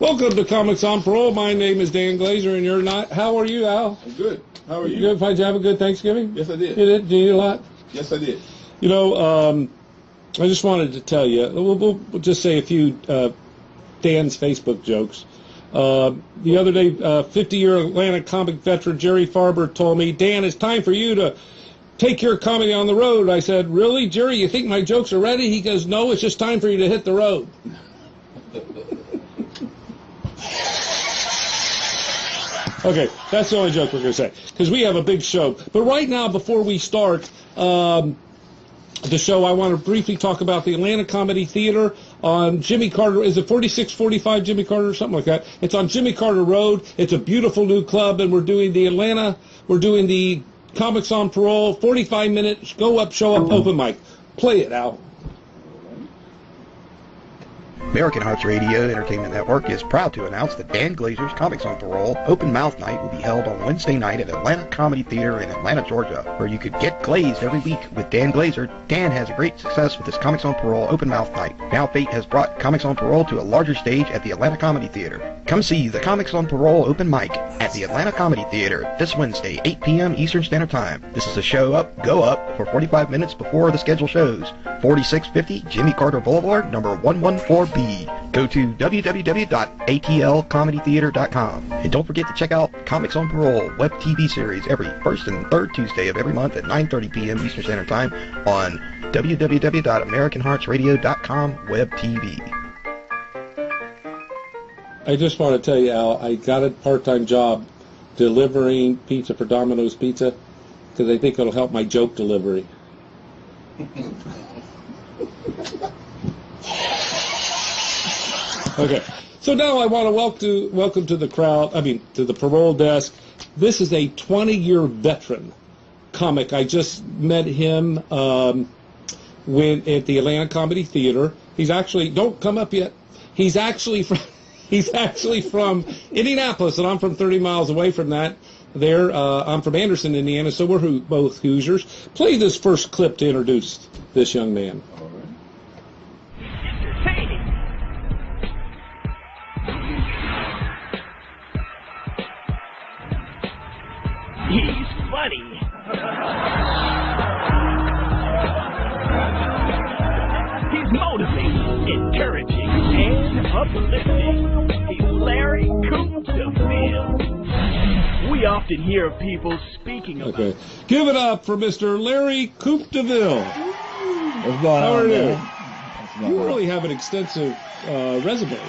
Welcome to Comics on Parole. My name is Dan Glazer, and you're not. How are you, Al? I'm good. How are you? Good. Did you have a good Thanksgiving? Yes, I did. You did? Did you eat a lot? Yes, I did. You know, I just wanted to tell you, we'll just say a few Dan's Facebook jokes. The other day, 50-year Atlanta comic veteran Jerry Farber told me, Dan, it's time for you to take your comedy on the road. I said, really, Jerry, you think my jokes are ready? He goes, no, it's just time for you to hit the road. Okay, that's the only joke we're going to say, because we have a big show. But right now, before we start the show, I want to briefly talk about the Atlanta Comedy Theater on Jimmy Carter. Is it 4645 Jimmy Carter or something like that? It's on Jimmy Carter Road. It's a beautiful new club, and we're doing the Comics on Parole, 45 minutes, go up, show up, open mic. Play it, Al. American Hearts Radio Entertainment Network is proud to announce that Dan Glazer's Comics on Parole Open Mouth Night will be held on Wednesday night at Atlanta Comedy Theater in Atlanta, Georgia, where you could get glazed every week with Dan Glazer. Dan has a great success with his Comics on Parole Open Mouth Night. Now fate has brought Comics on Parole to a larger stage at the Atlanta Comedy Theater. Come see the Comics on Parole Open Mic at the Atlanta Comedy Theater this Wednesday, 8 p.m. Eastern Standard Time. This is a show up, go up for 45 minutes before the scheduled shows. 4650 Jimmy Carter Boulevard, number 114B. Go to www.atlcomedytheater.com. And don't forget to check out Comics on Parole Webtv series every first and third Tuesday of every month at 9:30 p.m. Eastern Standard Time on www.americanheartsradio.com Webtv. I just want to tell you, Al, I got a part-time job delivering pizza for Domino's Pizza because I think it'll help my joke delivery. Okay, so now I want to welcome to the crowd, to the parole desk. This is a 20-year veteran comic. I just met him at the Atlanta Comedy Theater. He's actually, don't come up yet, he's actually from Indianapolis, and I'm from 30 miles away from that. I'm from Anderson, Indiana, so we're both Hoosiers. Play this first clip to introduce this young man. He's funny. He's motivating, encouraging, and uplifting. He's Larry Coop DeVille. We often hear people speaking about... Okay. Give it up for Mr. Larry Coop DeVille. What's going How on, are you? man? You really have an extensive resume.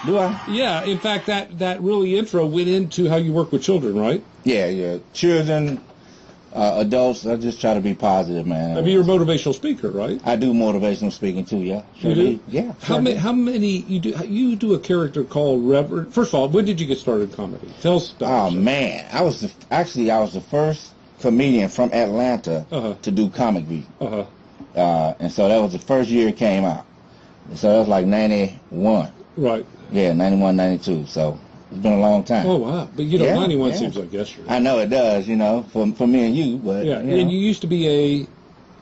Do I? Yeah, in fact, that really intro went into how you work with children, right? Yeah. Children, adults, I just try to be positive, man. I mean, you're a motivational speaker, right? I do motivational speaking too, yeah. Sure You do? Yeah. How many, you do a character called Reverend. First of all, when did you get started in comedy? Tell us about Oh, man. I was the first comedian from Atlanta to do Comic Beat. And so that was the first year it came out. So that was like 91. Right. Yeah, 91, 92. So it's been a long time. Oh, wow. But, 91 seems like yesterday. I know it does, for me and you. But, yeah, and you used to be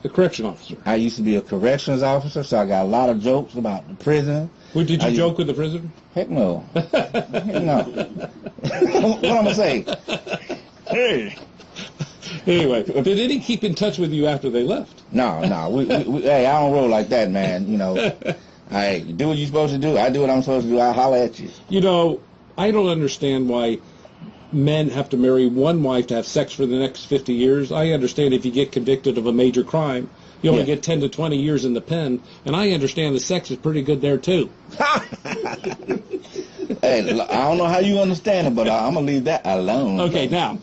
a correction officer. I used to be a corrections officer, so I got a lot of jokes about the prison. Well, did you joke with the prisoner? Heck no. Heck no. What I'm going to say? Hey. Anyway, did any keep in touch with you after they left? No. Hey, I don't roll like that, man. I do what you're supposed to do. I do what I'm supposed to do. I holler at you. I don't understand why men have to marry one wife to have sex for the next 50 years. I understand if you get convicted of a major crime, you only get 10 to 20 years in the pen, and I understand the sex is pretty good there, too. Hey, I don't know how you understand it, but I'm going to leave that alone. Okay, now,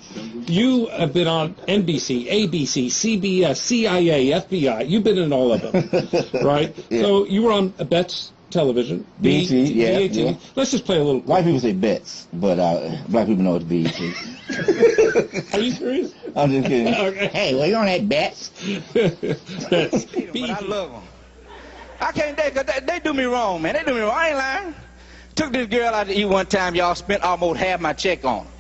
you have been on NBC, ABC, CBS, CIA, FBI. You've been in all of them, right? Yeah. So you were on Bet's television. BET, yeah, BET. yeah. Let's just play a little. White people say bets, but black people know it's BET. Are you serious? I'm just kidding. Okay. Hey, well, you on that bets? Bets. But I love them. I can't, they do me wrong, man. They do me wrong. I ain't lying. Took this girl out to eat one time, y'all, spent almost half my check on her.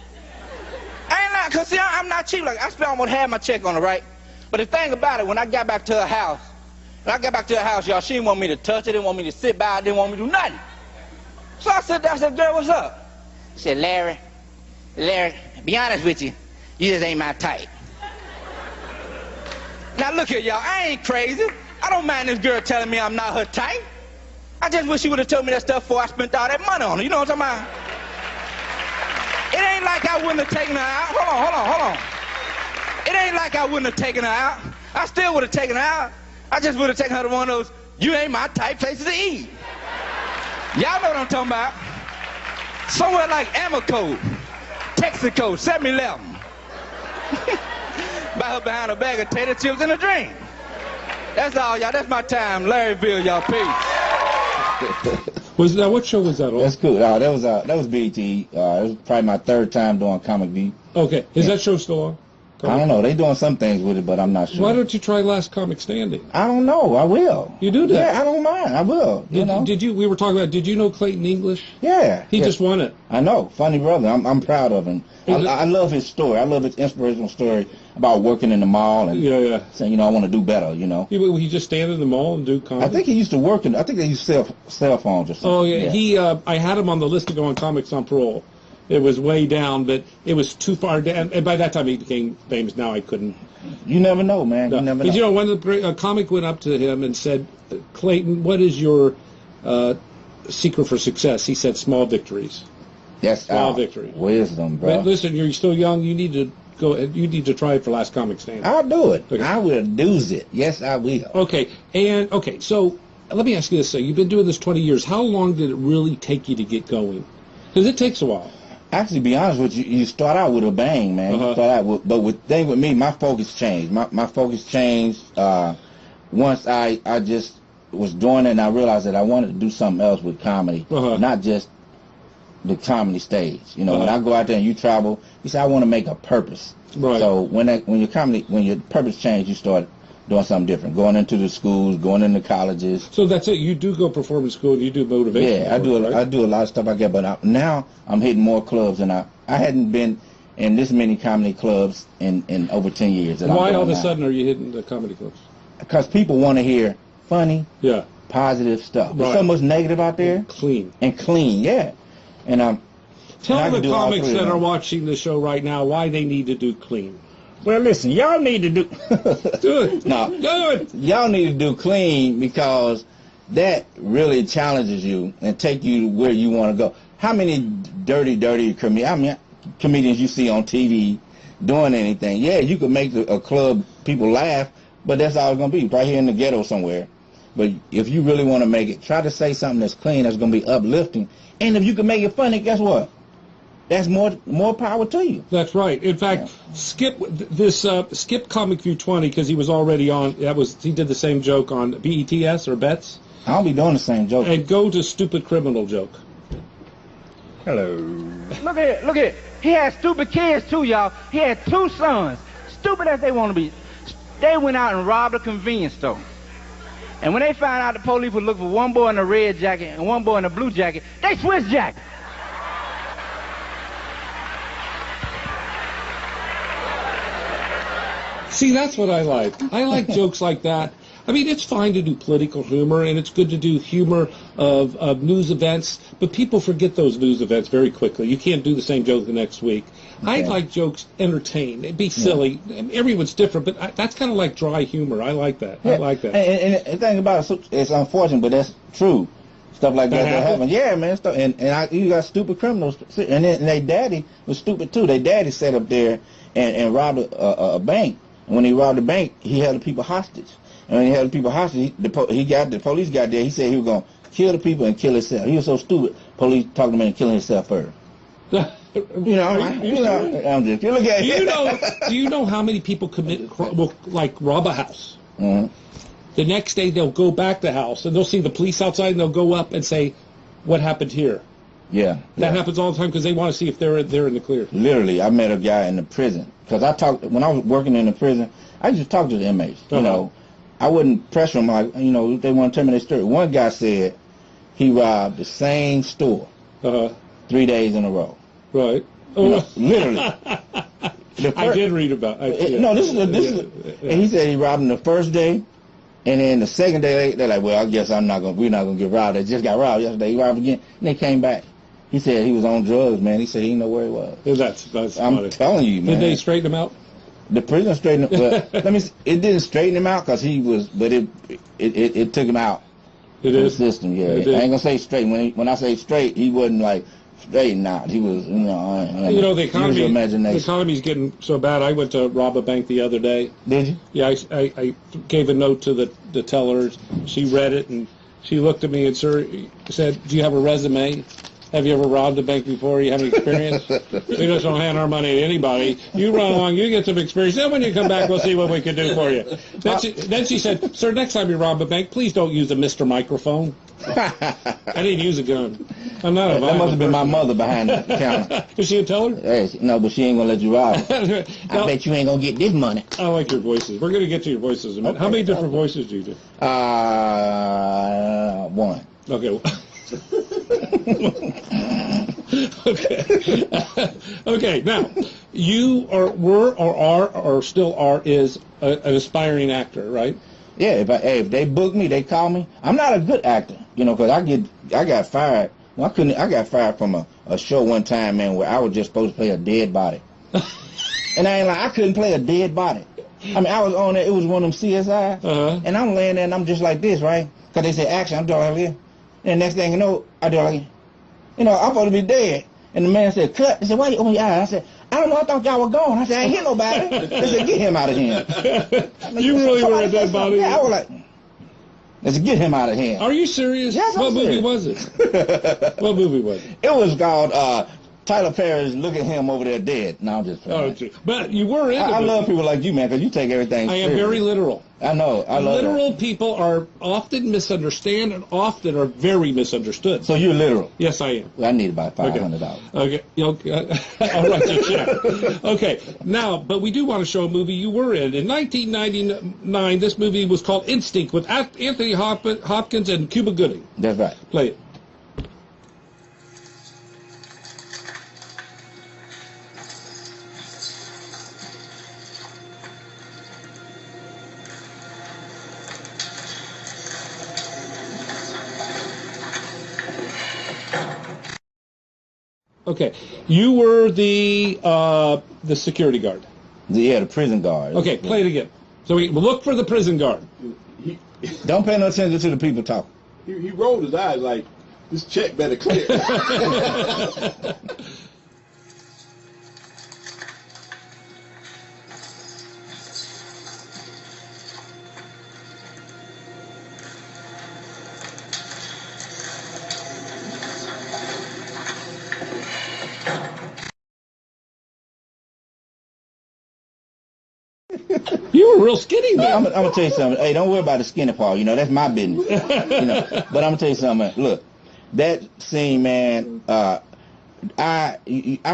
I ain't lying, because see, I'm not cheap. Like, I spent almost half my check on her, right? But the thing about it, when I got back to her house, y'all, she didn't want me to touch her, didn't want me to sit by her, didn't want me to do nothing. So I said, girl, what's up? She said, Larry, be honest with you, you just ain't my type. Now look here, y'all, I ain't crazy. I don't mind this girl telling me I'm not her type. I just wish she would have told me that stuff before I spent all that money on her. You know what I'm talking about? It ain't like I wouldn't have taken her out. Hold on. It ain't like I wouldn't have taken her out. I still would have taken her out. I just would have taken her to one of those, you ain't my type places to eat. Y'all know what I'm talking about. Somewhere like Amico, Texaco, 7-Eleven. Buy her behind a bag of tater chips and a drink. That's all, y'all. That's my time. Larry Veal, y'all. Peace. What show was that on? That's cool. That was BET. It was probably my third time doing Comic V. Okay. Is that show still on? I don't know. They doing some things with it, but I'm not sure. Why don't you try Last Comic Standing? I don't know. I will. You do that? Yeah, I don't mind. I will. You know? We were talking about, did you know Clayton English? Yeah. He just won it. I know. Funny brother. I'm proud of him. I love his story. I love his inspirational story about working in the mall and saying, I want to do better, He just stand in the mall and do comedy? I think he used to work I think they used to sell cell phones or something. Oh, yeah. I had him on the list to go on Comics on Parole. It was way down, but it was too far down. And by that time, he became famous. Now I couldn't. You never know, man. You never know. When a comic went up to him and said, Clayton, what is your secret for success? He said, small victories. That's small victory. Wisdom, bro. But listen, you're still young. You need to go. You need to try it for Last Comic Standing. I'll do it. Okay. I will do it. Yes, I will. Okay. So let me ask you this. So you've been doing this 20 years. How long did it really take you to get going? Because it takes a while. Actually, to be honest with you, you start out with a bang, man. You start out with, but with me, my focus changed. My focus changed once I just was doing it, and I realized that I wanted to do something else with comedy, not just the comedy stage. When I go out there and you travel, you say I want to make a purpose. Right. So when your purpose changed, you start doing something different, going into the schools, going into colleges. So that's it. You do go performance school and you do motivation. Yeah, I do a lot of stuff like that. But now I'm hitting more clubs, and I hadn't been in this many comedy clubs in over 10 years. Why all of a sudden are you hitting the comedy clubs? Because people want to hear funny, positive stuff. There's so much negative out there. And clean, yeah. And tell the comics that are watching the show right now why they need to do clean. Well, listen, y'all need to do good. No, good. Y'all need to do clean because that really challenges you and take you where you want to go. How many dirty comedians you see on TV doing anything? Yeah, you could make a club people laugh, but that's all it's gonna be right here in the ghetto somewhere. But if you really want to make it, try to say something that's clean, that's gonna be uplifting, and if you can make it funny, guess what? That's more power to you. That's right. In fact, skip Comic View 20 because he was already on. He did the same joke on BETS or Bets. I'll be doing the same joke. And go to Stupid Criminal joke. Hello. Look at it. He had stupid kids too, y'all. He had 2 sons. Stupid as they want to be. They went out and robbed a convenience store. And when they found out the police would look for one boy in a red jacket and one boy in a blue jacket, they switched jackets. See, that's what I like. I like jokes like that. I mean, it's fine to do political humor, and it's good to do humor of news events, but people forget those news events very quickly. You can't do the same joke the next week. I like jokes entertain. It'd be silly. Everyone's different, but that's kind of like dry humor. I like that. I like that. And the thing about it, it's unfortunate, but that's true. Stuff like that happens. Yeah, man. You got stupid criminals, and their daddy was stupid too. Their daddy sat up there and robbed a bank. And when he robbed the bank, he held the people hostage. And when he held the people hostage, the police got there. He said he was going to kill the people and kill himself. He was so stupid. police talking to me and killing himself first. You know, I'm just look at do you know how many people like rob a house? Mm-hmm. The next day they'll go back to the house and they'll see the police outside and they'll go up and say, "What happened here?" Yeah, that happens all the time because they want to see if they're in the clear. Literally, I met a guy in the prison because when I was working in the prison, I used to talk to the inmates. You know, I wouldn't pressure them like if they want to tell me their story. One guy said he robbed the same store 3 days in a row. Right. Literally. I did read about it. No, this is and he said he robbed them the first day, and then the second day they're like, well, I guess we're not gonna get robbed. They just got robbed yesterday. He robbed again, and they came back. He said he was on drugs, man. He said he didn't know where he was. That's I'm funny. telling you, man. Did they straighten him out? The prison straightened him. Well, it didn't straighten him out because he was, but it took him out. It from is the system, yeah. I ain't gonna say straight. When I say straight, he wasn't like straightened out. He was, the economy's getting so bad. I went to rob a bank the other day. Did you? Yeah, I gave a note to the tellers. She read it and she looked at me and said, "Do you have a resume? Have you ever robbed a bank before? You have any experience?" We just don't hand our money to anybody. You run along, you get some experience. Then when you come back, we'll see what we can do for you. Then she said, "Sir, next time you rob a bank, please don't use a Mr. Microphone." I didn't use a gun. I'm not a That must have been my mother behind the counter. Is she a teller? Hey, no, but she ain't gonna let you rob her. I bet you ain't gonna get this money. I like your voices. We're gonna get to your voices in a minute. Okay, How many different voices do you do? One. Okay. Okay. Now, you still are an aspiring actor, right? Yeah. If they book me, they call me. I'm not a good actor, because I got fired. Well, I got fired from a show one time, man, where I was just supposed to play a dead body, and I couldn't play a dead body. I mean, I was on there. It was one of them CSI, and I'm laying there and I'm just like this, right? Because they said action. I'm doing like this. And the next thing you know, I do like, I'm supposed to be dead. And the man said, cut. He said, why you open your eyes? I said, I don't know. I thought y'all were gone. I said, I ain't hear nobody. They said, get him out of here. You really were a dead body? Yeah, I was like, let's get him out of here. Are you serious? Yes, What movie was it? What movie was it? It was called Tyler Perry's Look at Him Over There Dead. No, I'm just playing. But you were in it. I love people like you, man, because you take everything I am very literal. I know. I love literal that. people are often misunderstood and often are very misunderstood. So you're literal? Yes, I am. Well, I need about $500. Okay. I'll write you a check. Okay. Now, but we do want to show a movie you were in. In 1999, this movie was called Instinct with Anthony Hopkins and Cuba Gooding. That's right. Play it. Okay, you were the security guard. Yeah, the prison guard. Okay, play it again. So we look for the prison guard. Don't pay no attention to the people talking. He rolled his eyes like, this check better clear. You were real skinny, man. I'm gonna tell you something. Hey, don't worry about the skinny part. That's my business. But I'm gonna tell you something. Look, that scene, man. I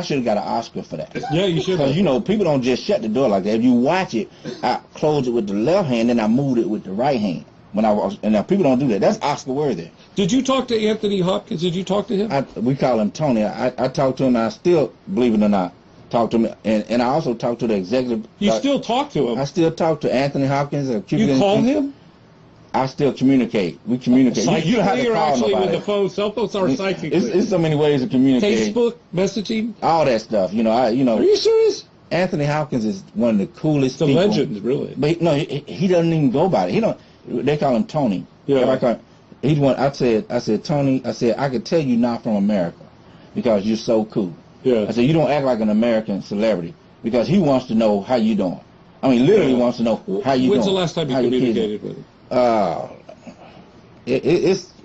should have got an Oscar for that. Yeah, you should. Because people don't just shut the door like that. If you watch it, I closed it with the left hand, then I moved it with the right hand. And now people don't do that. That's Oscar worthy. Did you talk to Anthony Hopkins? Did you talk to him? We call him Tony. I talked to him. And I still, believe it or not, talk to him, and I also talked to the executive. You still talk to him? I still talk to Anthony Hopkins. You call him? I still communicate. We communicate. You don't have to call actually with the phone. Cell phones are psychically. It's so many ways to communicate. Facebook messaging, all that stuff. Are you serious? Anthony Hopkins is one of the coolest. The people. legend, really. But no, he doesn't even go by it. He don't. They call him Tony. Yeah. He's one. I said Tony. I said I could tell you not from America because you're so cool. Yeah. I said you don't act like an American celebrity because he wants to know how you doing. I mean, literally wants to know how you doing. When's the last time you communicated with him?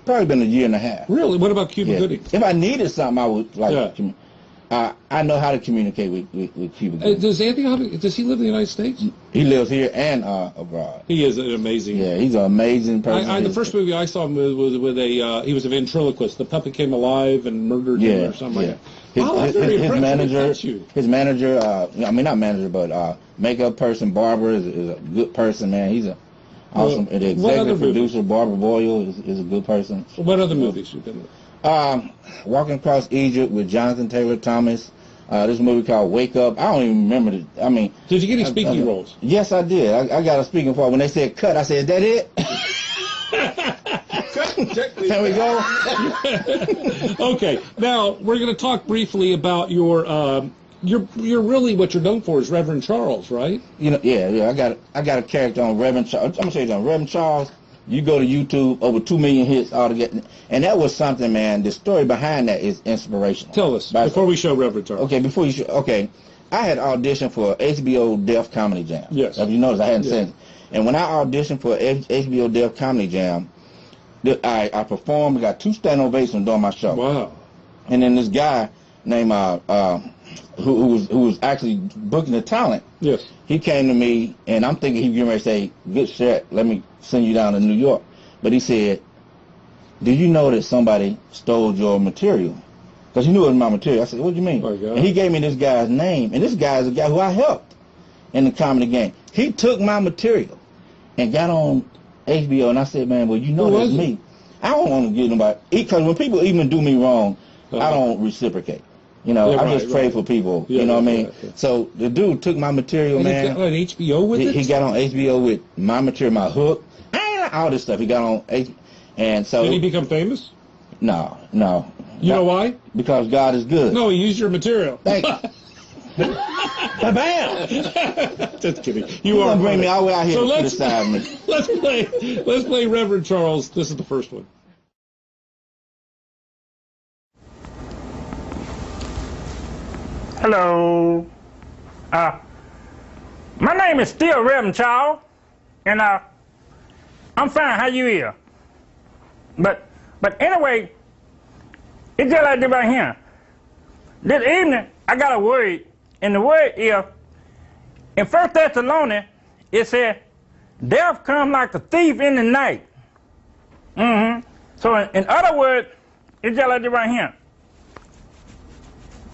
probably been a year and a half. Really? What about Cuba Yeah. Gooding? If I needed something, I would like. Yeah. I know how to communicate with Cuba Gooding. Does he live in the United States? He lives here and abroad. He is an amazing. Yeah, he's an amazing person. The first movie I saw him was with a he was a ventriloquist. The puppet came alive and murdered him or something like that. His manager, I mean not manager, but makeup person, barber is a good person, man. He's a awesome. The executive producer, Barbara Boyle, is a good person. What other movies you've been with? Walking Across Egypt with Jonathan Taylor Thomas. This movie called Wake Up. I don't even remember I mean, did you get any speaking roles? Yes, I did. I got a speaking part. When they said cut, I said, "Is that it?" Can we go? Okay. Now we're going to talk briefly about your. You're really what you're known for is Reverend Charles, right? Yeah. I got a character on Reverend Charles. I'm gonna show you something. Reverend Charles. You go to YouTube, over 2 million hits altogether, and that was something, man. The story behind that is inspirational. Tell us before we show Reverend Charles. Okay, before you show. Okay, I had auditioned for HBO Deaf Comedy Jam. Yes. As you noticed, I hadn't seen it. And when I auditioned for HBO Deaf Comedy Jam, I performed. I got 2 standing ovations during my show. Wow. And then this guy named who was actually booking the talent. Yes. He came to me, and I'm thinking he was getting ready to say, "Good shit, let me send you down to New York." But he said, "Do you know that somebody stole your material?" Because he knew it was my material. I said, "What do you mean?" Oh, God. And he gave me this guy's name, and this guy is a guy who I helped in the comedy game. He took my material and got on HBO, and I said, "Man, well, you know that's me." I don't want to get nobody, because when people even do me wrong, I don't reciprocate. You know, I just pray for people. You know what I mean? Right. So the dude took my material, and man. He got on HBO with it? He got on HBO with my material, my hook, all this stuff. He got on HBO. And so. Did he become famous? No. You know why? Because God is good. No, he used your material. Thank you. Bam! Just kidding. You are bring me all the way out here to criticize me. Let's play Reverend Charles. This is the first one. Hello. My name is still Reverend Charles, and I'm fine. How you here? But anyway, it's just like this right here. This evening, I got a word, and the word is, in 1 Thessalonians, it said, "Death come like a thief in the night." So in other words, it's just like this right here.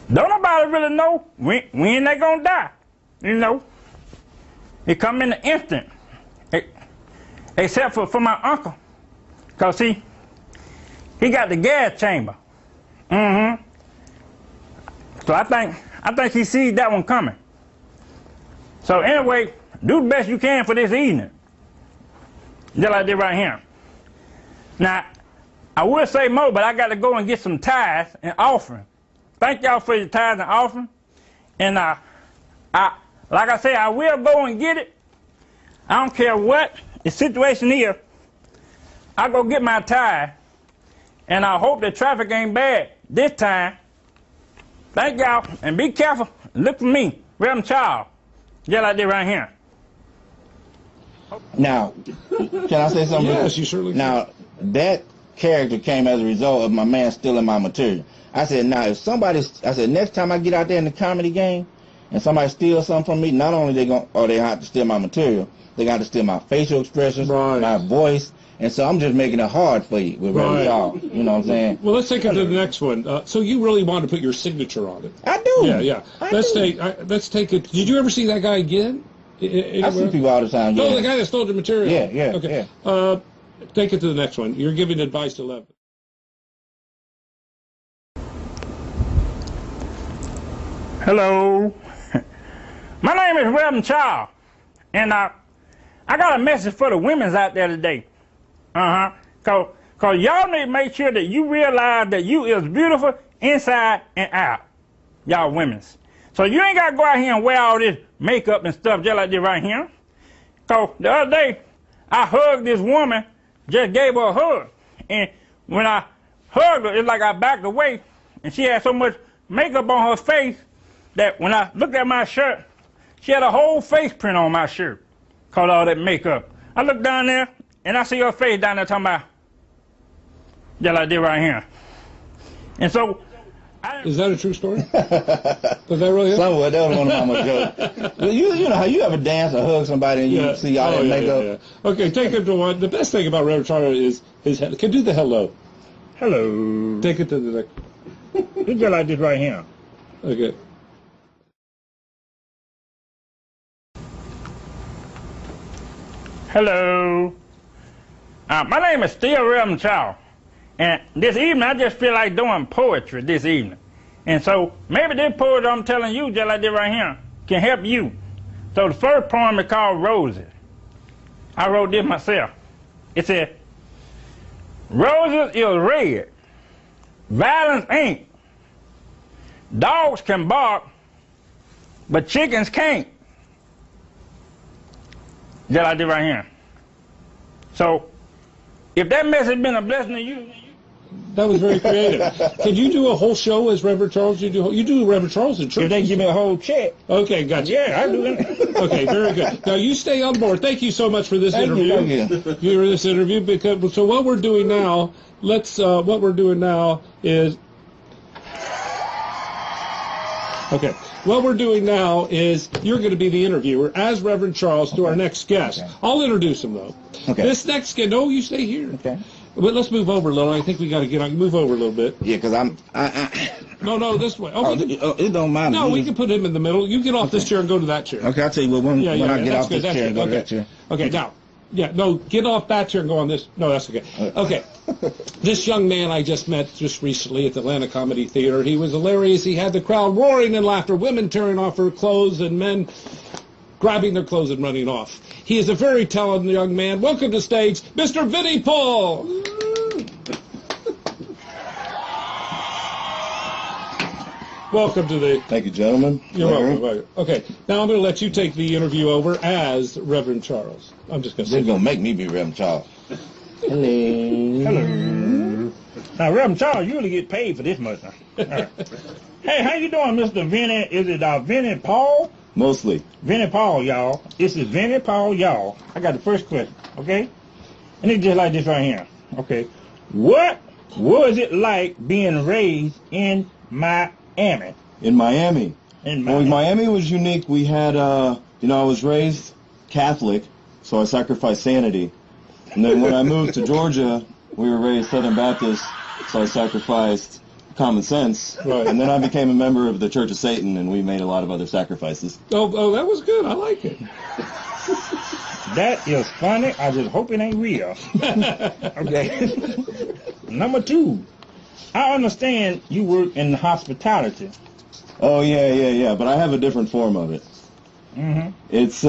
Don't nobody really know when they gonna die, you know. It come in an instant, except for my uncle, cause he got the gas chamber. So I think he sees that one coming. So anyway, do the best you can for this evening, just like this right here. Now, I would say more, but I got to go and get some tithes and offering. Thank y'all for your tithes and offering. And like I say, I will go and get it. I don't care what the situation is. I go get my tithe. And I hope the traffic ain't bad this time. Thank y'all. And be careful. Look for me, Reverend Charles. Just like this right here. Now, can I say something? Yes, you certainly can. Now, that character came as a result of my man stealing my material. I said, now, if somebody, I said, next time I get out there in the comedy game and somebody steals something from me, not only they have to steal my material, they got to steal my facial expressions, my voice, and so I'm just making it hard for you with y'all. You know what I'm saying? Well, let's take it to the next one. So you really want to put your signature on it? I do. Yeah. Let's take it. Did you ever see that guy again? I see people all the time. Yeah. Oh, the guy that stole your material. Yeah. Okay. Take it to the next one. You're giving advice to Lev. Hello. My name is Reverend Charles, and I got a message for the women's out there today. Cause y'all need to make sure that you realize that you is beautiful inside and out. Y'all women's. So you ain't got to go out here and wear all this makeup and stuff just like this right here. Cause the other day, I hugged this woman, just gave her a hug. And when I hugged her, it's like I backed away, and she had so much makeup on her face that when I looked at my shirt, she had a whole face print on my shirt, cause all that makeup. I looked down there, and I see her face down there talking about, just like this right here. And so, Is that a true story? Was that really it? Somewhere, that was one of my jokes. You know how you ever dance or hug somebody and you see all that makeup? Okay, take it to one. The best thing about Reverend Charlie is his head. Can do the hello. hello. Take it to the next. It's just like this right here. Okay. Hello. My name is still Reverend Charles. And this evening, I just feel like doing poetry this evening. And so, maybe this poetry I'm telling you, just like this right here, can help you. So the first poem is called Roses. I wrote this myself. It said, Roses is red. Violence ain't. Dogs can bark, but chickens can't. Just like this right here. So, if that message been a blessing to you, That was very creative. Can you do a whole show as Reverend Charles? You do Reverend Charles in church. if they give me a whole check, Okay, gotcha. yeah, I do it. Okay, very good. Now you stay on board. Thank you so much for this interview. Thank you. For this interview. Because so what we're doing now, what we're doing now is. Okay. What we're doing now is you're going to be the interviewer as Reverend Charles to our next guest. Okay. I'll introduce him though. Okay. This next guest. No, you stay here. Okay. But let's move over a little. I think we got to get on. Move over a little bit. Yeah, because No, this way. Oh, it don't matter. no, we can put him in the middle. You get off this chair and go to that chair. Okay, I'll tell you what, when I get that's off good, this chair, go to that chair. Okay, now, get off that chair and go on this. No, that's okay. Okay, this young man I just met just recently at the Atlanta Comedy Theater. He was hilarious. He had the crowd roaring in laughter, women tearing off her clothes, and men grabbing their clothes and running off. He is a very talented young man. Welcome to stage, Mr. Vinnie Paul. Welcome to the... Thank you, gentlemen. You're welcome. Okay, now I'm going to let you take the interview over as Reverend Charles. I'm just going to say... They're going to make me be Reverend Charles. Hello. Now, Reverend Charles, you really get paid for this much. Huh? All right. Hey, how you doing, Mr. Vinnie? Is it Vinnie Paul? Mostly. Vinnie Paul, y'all. This is Vinnie Paul, y'all. I got the first question, okay? And it's just like this right here, okay? What was it like being raised in Miami? In Miami. In Well, Miami. Miami was unique. We had, I was raised Catholic, so I sacrificed sanity. And then when I moved to Georgia, we were raised Southern Baptist, so I sacrificed common sense. Right. And then I became a member of the Church of Satan, and we made a lot of other sacrifices. Oh, that was good. I like it. That is funny. I just hope it ain't real. Okay. Number two, I understand you work in hospitality. Oh, yeah. But I have a different form of it. Mm-hmm. It's,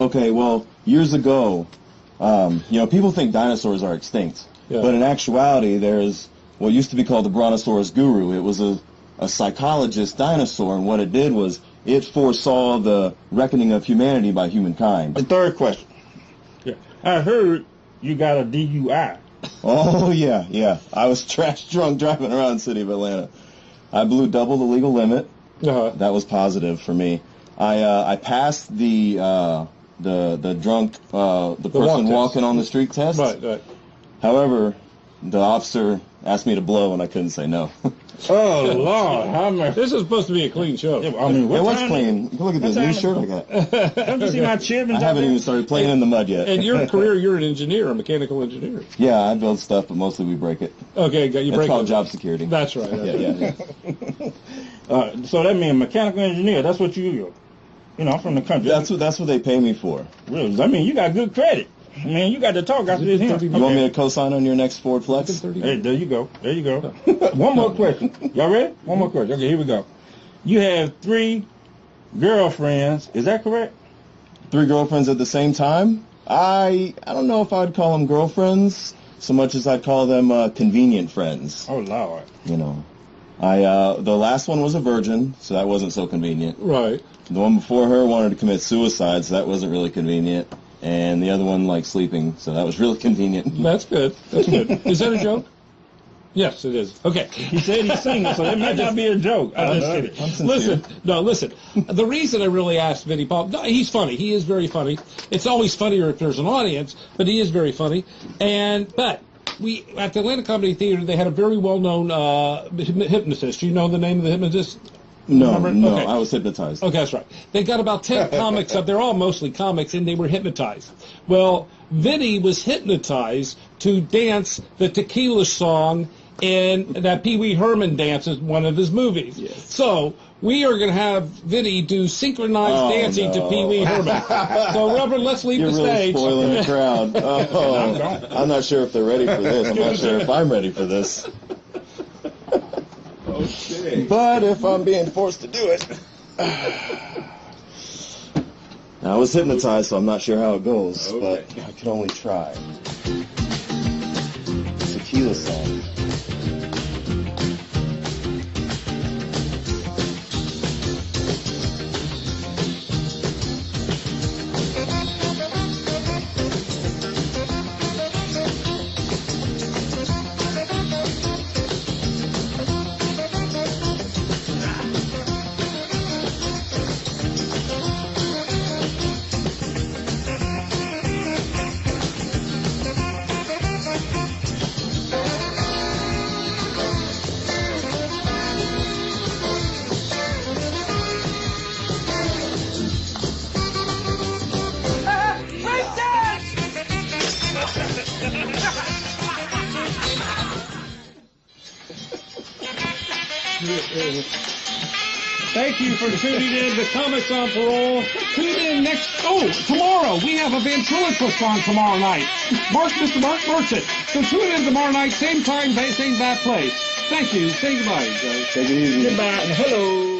okay, well, years ago, people think dinosaurs are extinct. Yeah. But in actuality, there's what used to be called the Brontosaurus guru. It was a psychologist dinosaur, and what it did was it foresaw the reckoning of humanity by humankind. The third question. Yeah. I heard you got a DUI. Oh, yeah. I was trash drunk driving around the city of Atlanta. I blew double the legal limit. Uh-huh. That was positive for me. I passed the drunk, the person walking on the street test. Right. However, the officer asked me to blow, and I couldn't say no. Oh, Lord. How much? This is supposed to be a clean show. I mean, what It was time clean. Look at this new shirt I got. Don't you see my children? I haven't even started playing in the mud yet. And your career, you're an engineer, a mechanical engineer. Yeah, I build stuff, but mostly we break it. Okay, you It's break called it. job security. That's right. Yeah. So that means mechanical engineer. That's what you I'm from the country. That's what they pay me for. Really? I mean, you got good credit. I mean, you got to talk after this here. You want me to co-sign on your next Ford Flex? Hey, there you go. One more question. Y'all ready? One more question. Okay, here we go. You have 3 girlfriends. Is that correct? 3 girlfriends at the same time? I don't know if I'd call them girlfriends so much as I'd call them convenient friends. Oh, Lord. The last one was a virgin, so that wasn't so convenient. Right. The one before her wanted to commit suicide, so that wasn't really convenient. And the other one liked sleeping, so that was really convenient. That's good. Is that a joke? Yes, it is. Okay. He said he's single, so that might not be a joke. I'm Listen. The reason I really asked Vinnie Paul, no, he's funny. He is very funny. It's always funnier if there's an audience, but he is very funny. But we at the Atlanta Comedy Theater, they had a very well-known hypnotist. Do you know the name of the hypnotist? No, Remember? no, Okay. I was hypnotized. Okay, that's right. They got about 10 comics up. They're all mostly comics, and they were hypnotized. Well, Vinnie was hypnotized to dance the Tequila song and that Pee Wee Herman dances one of his movies. Yes. So we are going to have Vinnie do synchronized dancing to Pee Wee Herman. So, Reverend, let's leave You're the really stage. spoiling the crowd. Oh, I'm not sure if they're ready for this. I'm not sure if I'm ready for this. Okay. But if I'm being forced to do it, I was hypnotized, so I'm not sure how it goes. Okay. But I can only try. Tequila song. Thank you for tuning in to Comics on Parole. Tune in tomorrow. We have a ventriloquist on tomorrow night. Mr. Mark Merchant. So tune in tomorrow night, same time, same that place. Thank you. Say goodbye, guys. Take it easy. Goodbye and hello.